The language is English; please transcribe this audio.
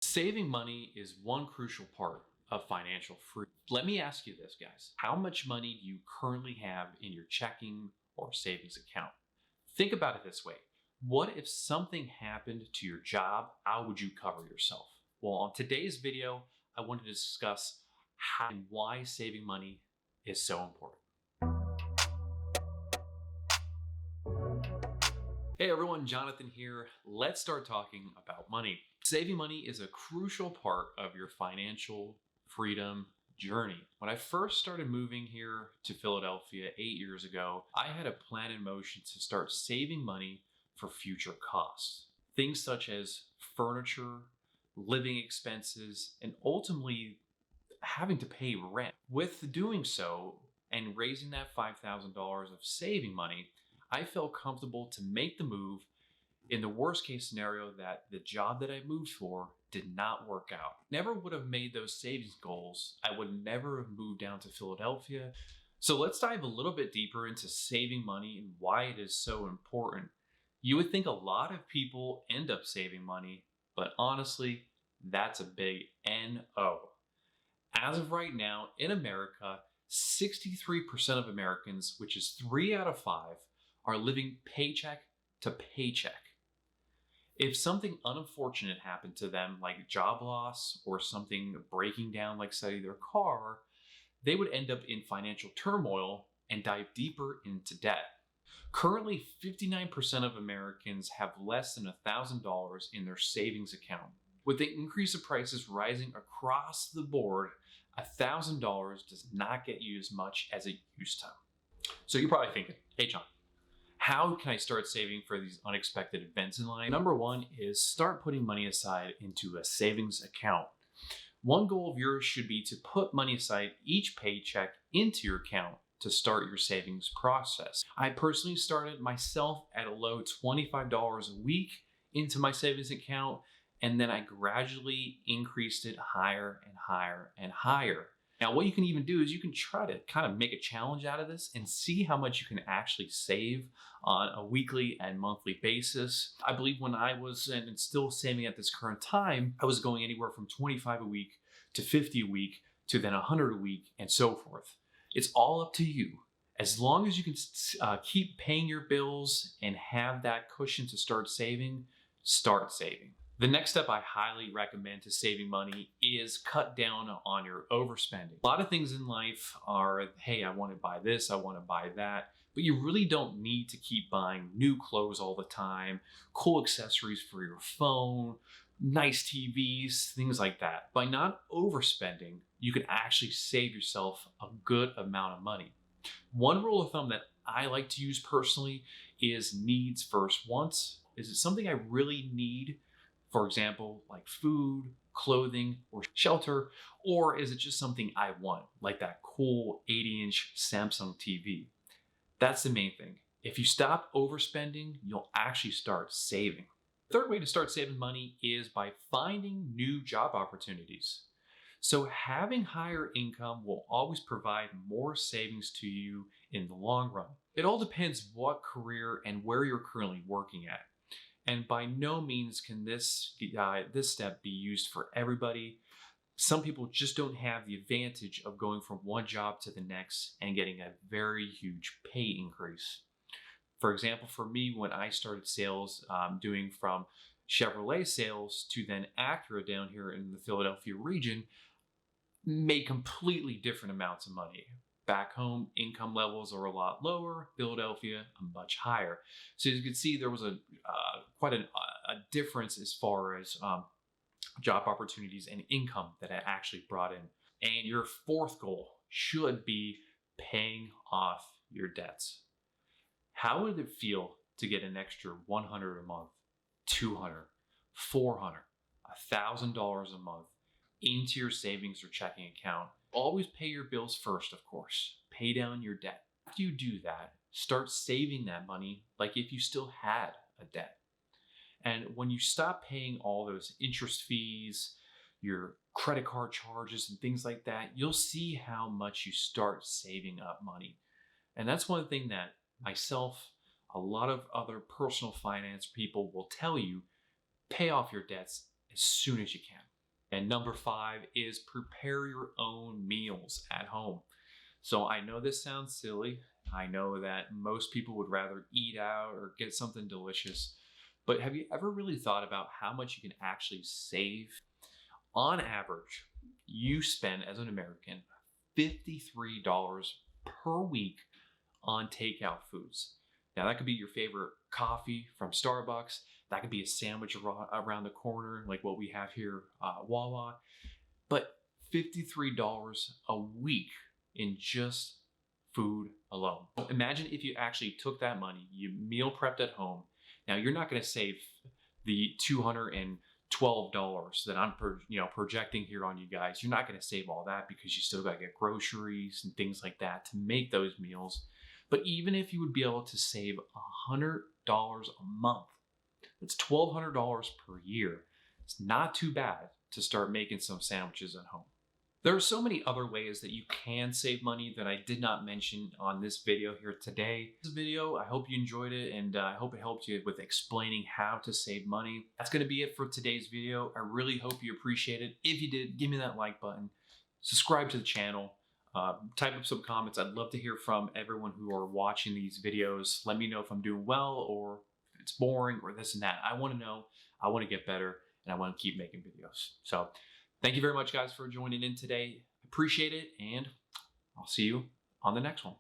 Saving money is one crucial part of financial freedom. Let me ask you this, guys. How much money do you currently have in your checking or savings account? Think about it this way. What if something happened to your job? How would you cover yourself? Well, on today's video, I wanted to discuss how and why saving money is so important. Hey everyone, Jonathan here. Let's start talking about money. Saving money is a crucial part of your financial freedom journey. When I first started moving here to Philadelphia 8 years ago, I had a plan in motion to start saving money for future costs. Things such as furniture, living expenses, and ultimately having to pay rent. With doing so and raising that $5,000 of saving money, I felt comfortable to make the move in the worst case scenario that the job that I moved for did not work out. Never would have made those savings goals. I would never have moved down to Philadelphia. So let's dive a little bit deeper into saving money and why it is so important. You would think a lot of people end up saving money, but honestly, that's a big no. As of right now, in America, 63% of Americans, which is 3 out of 5, are living paycheck to paycheck. If something unfortunate happened to them, like job loss or something breaking down, like say their car, they would end up in financial turmoil and dive deeper into debt. Currently, 59% of Americans have less than $1,000 in their savings account. With the increase of prices rising across the board, $1,000 does not get you as much as it used to. So you're probably thinking, hey John, how can I start saving for these unexpected events in life? Number one is start putting money aside into a savings account. One goal of yours should be to put money aside each paycheck into your account to start your savings process. I personally started myself at a low $25 a week into my savings account, and then I gradually increased it higher and higher and higher. Now, what you can even do is you can try to kind of make a challenge out of this and see how much you can actually save on a weekly and monthly basis. I believe when I was and still saving at this current time, I was going anywhere from 25 a week to 50 a week to then 100 a week and so forth. It's all up to you. As long as you can keep paying your bills and have that cushion to start saving, start saving. The next step I highly recommend to saving money is cut down on your overspending. A lot of things in life are, hey, I want to buy this, I want to buy that, but you really don't need to keep buying new clothes all the time, cool accessories for your phone, nice TVs, things like that. By not overspending, you can actually save yourself a good amount of money. One rule of thumb that I like to use personally is needs versus wants. Is it something I really need? For example, like food, clothing, or shelter, or is it just something I want, like that cool 80-inch Samsung TV? That's the main thing. If you stop overspending, you'll actually start saving. The third way to start saving money is by finding new job opportunities. So having higher income will always provide more savings to you in the long run. It all depends what career and where you're currently working at. And by no means can this step be used for everybody. Some people just don't have the advantage of going from one job to the next and getting a very huge pay increase. For example, for me, when I started sales, doing from Chevrolet sales to then Acura down here in the Philadelphia region, made completely different amounts of money. Back home, income levels are a lot lower. Philadelphia, much higher. So as you can see, there was quite a difference as far as job opportunities and income that I actually brought in. And your fourth goal should be paying off your debts. How would it feel to get an extra $100 a month, $200, $400, $1,000 a month into your savings or checking account? Always pay your bills first, of course. Pay down your debt. After you do that, start saving that money like if you still had a debt. And when you stop paying all those interest fees, your credit card charges and things like that, you'll see how much you start saving up money. And that's one thing that myself, a lot of other personal finance people will tell you, pay off your debts as soon as you can. And number 5 is prepare your own meals at home. So I know this sounds silly. I know that most people would rather eat out or get something delicious. But have you ever really thought about how much you can actually save? On average, you spend as an American $53 per week on takeout foods. Now, that could be your favorite coffee from Starbucks. That could be a sandwich around the corner, like what we have here, Wawa. But $53 a week in just food alone. Imagine if you actually took that money, you meal prepped at home. Now, you're not going to save the $212 that I'm projecting here on you guys. You're not going to save all that because you still got to get groceries and things like that to make those meals. But even if you would be able to save $100 a month, that's $1,200 per year. It's not too bad to start making some sandwiches at home. There are so many other ways that you can save money that I did not mention on this video here today. This video, I hope you enjoyed it, and I hope it helped you with explaining how to save money. That's going to be it for today's video. I really hope you appreciate it. If you did, give me that like button. Subscribe to the channel. Type up some comments. I'd love to hear from everyone who are watching these videos. Let me know if I'm doing well or if it's boring or this and that. I want to know. I want to get better, and I want to keep making videos. So thank you very much, guys, for joining in today. Appreciate it, and I'll see you on the next one.